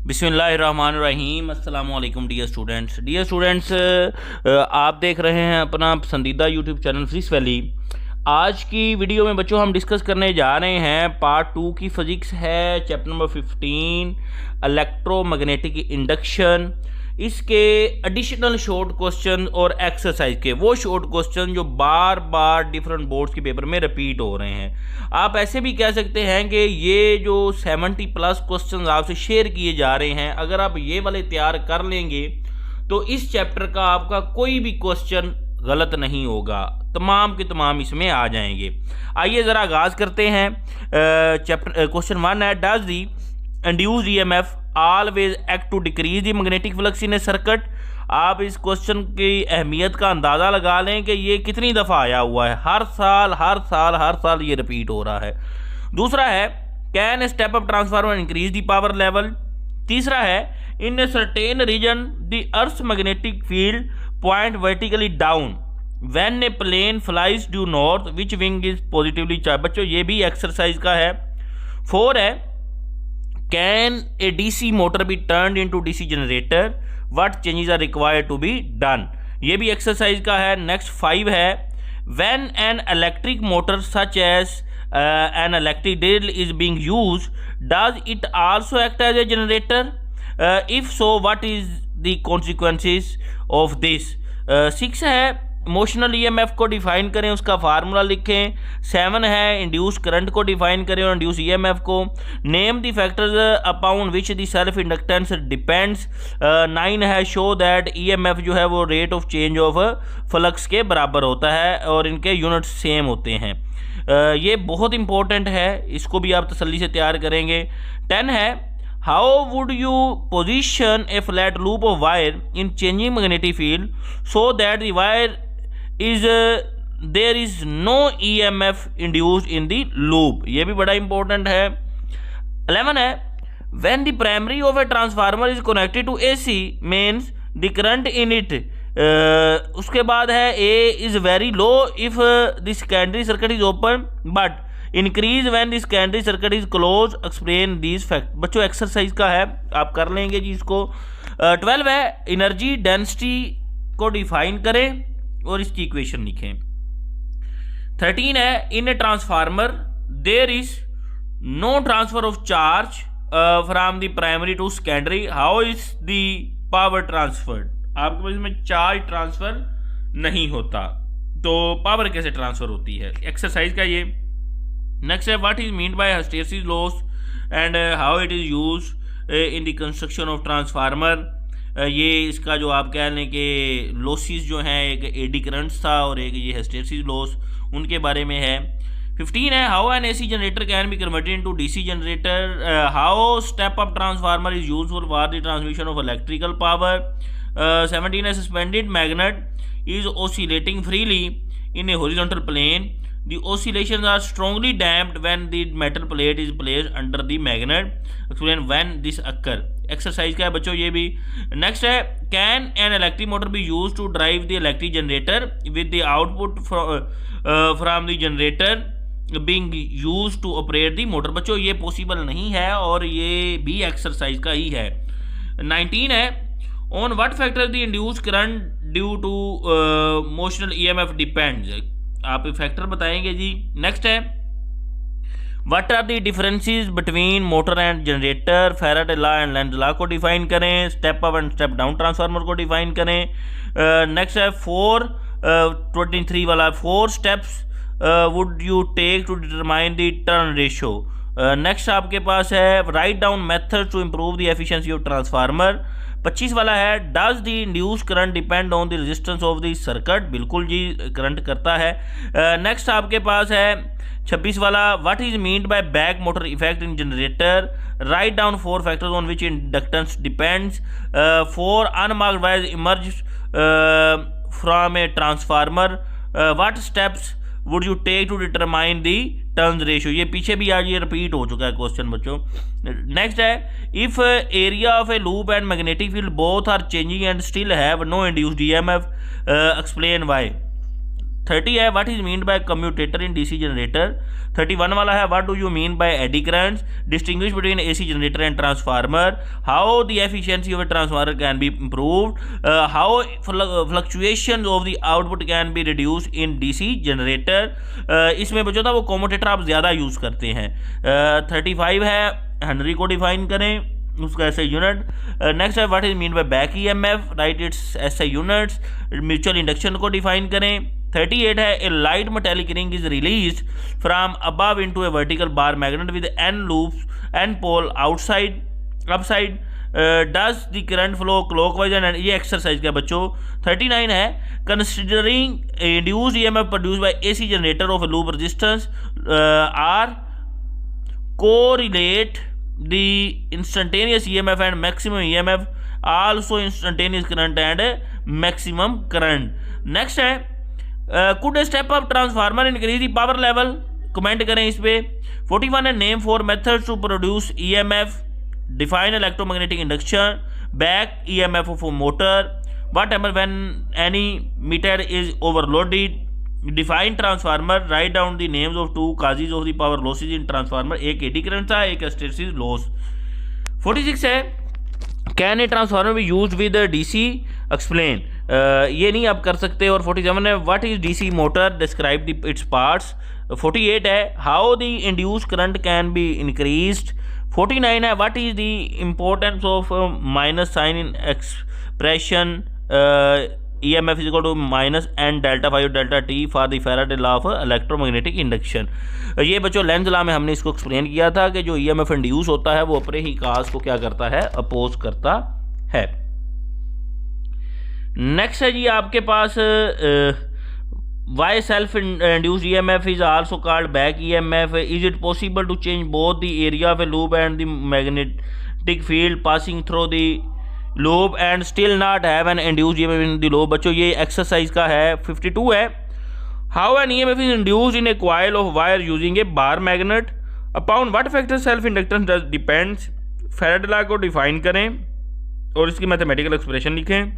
बिस्मिल्लाहिर्रहमानिर्रहीम। अस्सलाम वालेकुम डियर स्टूडेंट्स, आप देख रहे हैं अपना पसंदीदा यूट्यूब चैनल फिजिक्स वैली। आज की वीडियो में बच्चों हम डिस्कस करने जा रहे हैं पार्ट 2 की फिजिक्स है, चैप्टर नंबर 15 इलेक्ट्रोमैग्नेटिक इंडक्शन। इसके एडिशनल शॉर्ट क्वेश्चन और एक्सरसाइज के वो शॉर्ट क्वेश्चन जो बार बार डिफरेंट बोर्ड्स के पेपर में रिपीट हो रहे हैं। आप ऐसे भी कह सकते हैं कि ये जो 70+ क्वेश्चन आपसे शेयर किए जा रहे हैं, अगर आप ये वाले तैयार कर लेंगे तो इस चैप्टर का आपका कोई भी क्वेश्चन गलत नहीं होगा, तमाम के तमाम इसमें आ जाएंगे। आइए ज़रा आगाज़ करते हैं। चैप्टर क्वेश्चन 1 है, does the induced EMF always act to decrease the magnetic flux in a circuit. आप इस क्वेश्चन की अहमियत का अंदाज़ा लगा लें कि ये कितनी दफ़ा आया हुआ है, हर साल ये रिपीट हो रहा है। दूसरा है, can step up transformer increase the power level. तीसरा है, in a certain region the earth magnetic field point vertically down when a plane flies due north which wing is positively charge. बच्चों ये भी एक्सरसाइज का है। 4 है, can a DC motor be turned into DC generator, what changes are required to be done. ये भी exercise का है। नेक्स्ट 5 है, when N electric motor such as an electric drill is being used, does it also act as a generator? If so, what is the consequences of this. 6 है, emotional EMF को define करें, उसका formula लिखें। 7 है, induce current को define करें और induce EMF को। Name the factors upon which the self inductance depends. 9 है, शो दैट ईएमएफ जो है वो rate of change of flux के बराबर होता है और इनके यूनिट्स सेम होते हैं। ये बहुत इंपॉर्टेंट है, इसको भी आप तसल्ली से तैयार करेंगे। 10 है, how would you position a flat loop of wire in changing magnetic field so that the wire is there is no EMF induced in the loop? ये भी बड़ा इंपॉर्टेंट है। 11 है, when the primary of a transformer is connected to AC means the current in it। उसके बाद है, A is very low if the secondary circuit is open but increase when the secondary circuit is close, explain these fact. बच्चों exercise का है, आप कर लेंगे जी इसको। 12 है, एनर्जी डेंसिटी को डिफाइन करें और इसकी इक्वेशन लिखें। 13 है, in a transformer there is no transfer of charge from the primary to secondary, how is the power transferred. आपके पास इसमें चार्ज ट्रांसफर नहीं होता तो पावर कैसे ट्रांसफर होती है, एक्सरसाइज का ये। नेक्स्ट है, what is mean bye hysteresis loss and how it is use in the construction of transformer. ये इसका जो आप कह लें कि लॉसेस जो हैं, एक एडी करंट्स था और एक ये हिस्टैरिसीस लॉस, उनके बारे में है। 15 है, how N AC generator can be converted into DC generator, how step up transformer is useful for the transmission of electrical power. 17 है, suspended magnet is oscillating freely in a horizontal plane, the oscillations are strongly damped when the metal plate is placed under the magnet, explain when this occur। Exercise का है बच्चों ये भी। Next है, can an electric motor be use to drive the electric generator with the output from the generator being use to operate the motor. बच्चों ये possible नहीं है और ये भी एक्सरसाइज का ही है। 19 है, on what factor the induced current due to motional EMF depends. आप फैक्टर बताएंगे जी। नेक्स्ट है, what are the differences between motor and generator, Faraday law and Lenz law को डिफाइन करें। Step up and step down transformer को define करें। Next है 23 वाला, 4 steps would you take to determine the turn ratio. Next आपके पास है, write down method to improve the efficiency of transformer. 25 वाला है, does the induce current depend on the resistance of the circuit. बिल्कुल जी, current करता है। Next आपके पास है 26 वाला, what is meant by back motor effect in generator, write down 4 factors on which inductance depends. 4 unmarked wires emerge from a transformer, what steps would you take to determine the turns ratio. ये पीछे भी आज ये repeat हो चुका है question बच्चों। Next है, if area of a loop and magnetic field both are changing and still have no induced EMF, explain why. 30 है what is mean by commutator in DC generator. 31 वाला है what do you mean by eddy currents, distinguish between AC generator and transformer, how the efficiency of a transformer can be improved, how fluctuation of the output can be reduce in DC generator. इसमें बच्चों था वो commutator आप ज़्यादा use करते हैं। 35 है Henry को डिफाइन करें, उसका ऐसे यूनिट। नेक्स्ट है what is mean by back EMF, right it's SI units. Mutual induction को डिफाइन करें। 38 है a light metallic ring is release from above into a vertical bar magnet with an loops an pole outside upside, does the current flow clockwise and ये exercise का बच्चों। 39 है considering induced EMF produced by AC generator of loop resistance R correlate the instantaneous EMF and maximum EMF, also instantaneous current and maximum current. Next है could a step up transformer increase the power level, comment करें इस पे। 41 है name four methods to produce EMF, define electromagnetic induction, back EMF of a motor, what happens when any meter is overloaded, define transformer, write down the names of two causes of the power losses in transformer, एक eddy current था एक hysteresis loss. 46 है can a transformer be used with DC, explain, ये नहीं आप कर सकते। और 47 है what is DC motor, describe its parts. 48 है how the induce current can be increased. 49 है what is the importance of minus sign in expression EMF is equal to minus n delta phi delta t for the Faraday law of electromagnetic induction। ये बच्चों Lenz law में हमने इसको explain किया था कि जो EMF इंड्यूस होता है वो अपने ही काज को क्या करता है, अपोज करता है। नेक्स्ट है जी आपके पास why self induced EMF is also called back EMF, is it possible to change both the area of a loop and the magnetic field passing through the loop and still not have an induced EMF in the loop. बच्चों ये exercise का है। 52 है how an EMF is induced in a coil of wire using a bar magnet, upon what factor self inductance does depends, Faraday law को define करें और इसकी mathematical expression लिखें।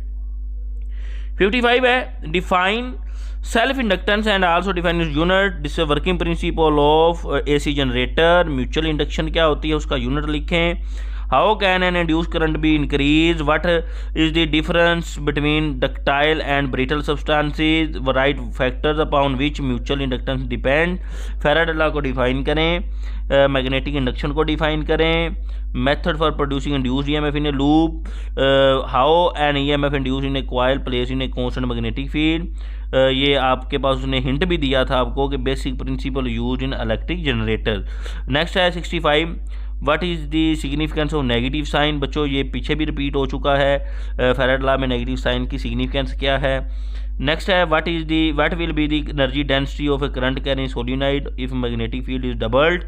55 है define self inductance and also define its unit, this working principle of AC generator, mutual induction क्या होती है उसका यूनिट लिखें। How can an induce current be increase, what is the difference between ductile and brittle substances, right factors upon which mutual inductance depend, Faraday law को define करें, magnetic induction को define करें, method for producing induced EMF in A loop, how an EMF induce in a coil place in a constant magnetic field. ये आपके पास उसने hint भी दिया था आपको कि basic principle use in electric generator. Next है 65 what is the significance of negative sign. बच्चों ये पीछे भी रिपीट हो चुका है, फैराडे लॉ में नेगेटिव साइन की सिग्निफिकेंस क्या है। नेक्स्ट है what will be the energy density of a current carrying solenoid if magnetic field is doubled.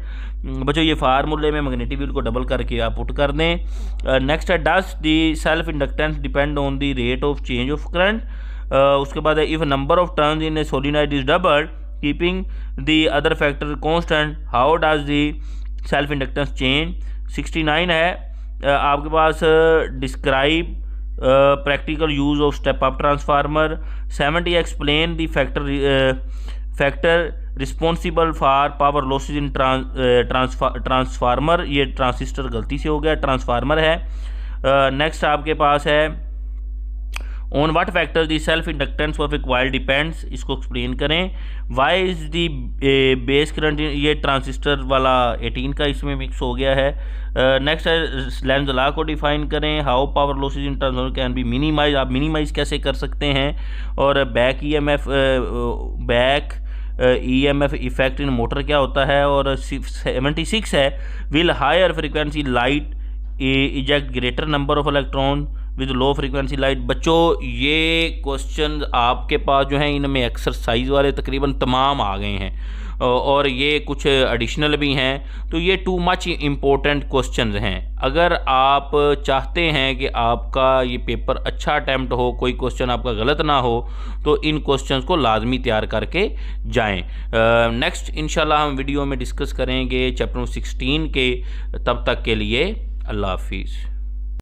बच्चों ये फार्मूले में मैग्नेटिक फील्ड को डबल करके आप पुट कर दें। नेक्स्ट है does the self inductance depend on the rate of change of current. उसके बाद है if number of turns in a solenoid is doubled keeping the other factor constant, how does the self inductance change. 69 है आपके पास describe practical use of step up transformer. 70 explain the factor responsible for power losses in transformer, ये transistor गलती से हो गया, transformer है। Next आपके पास है on what factor the self inductance of a coil depends, इसको एक्सप्लेन करें। Why is the base current, ये ट्रांसिस्टर वाला 18 का इसमें मिक्स हो गया है। नेक्स्ट है लेंज लॉ को डिफाइन करें, how power losses in transformer can be minimise, आप मिनिमाइज कैसे कर सकते हैं। और back EMF effect in motor क्या होता है। और 76 है will higher frequency light eject greater number of electron with low frequency light. बच्चों ये क्वेश्चन आपके पास जो हैं इनमें एक्सरसाइज वाले तकरीबन तमाम आ गए हैं और ये कुछ एडिशनल भी हैं, तो ये टू मच इम्पोर्टेंट क्वेश्चंस हैं। अगर आप चाहते हैं कि आपका ये पेपर अच्छा अटैम्प्ट हो, कोई क्वेश्चन आपका गलत ना हो, तो इन क्वेश्चंस को लाजमी तैयार करके जाएं। नेक्स्ट इंशाल्लाह हम वीडियो में डिस्कस करेंगे चैप्टर 16 के। तब तक के लिए अल्लाह हाफिज़।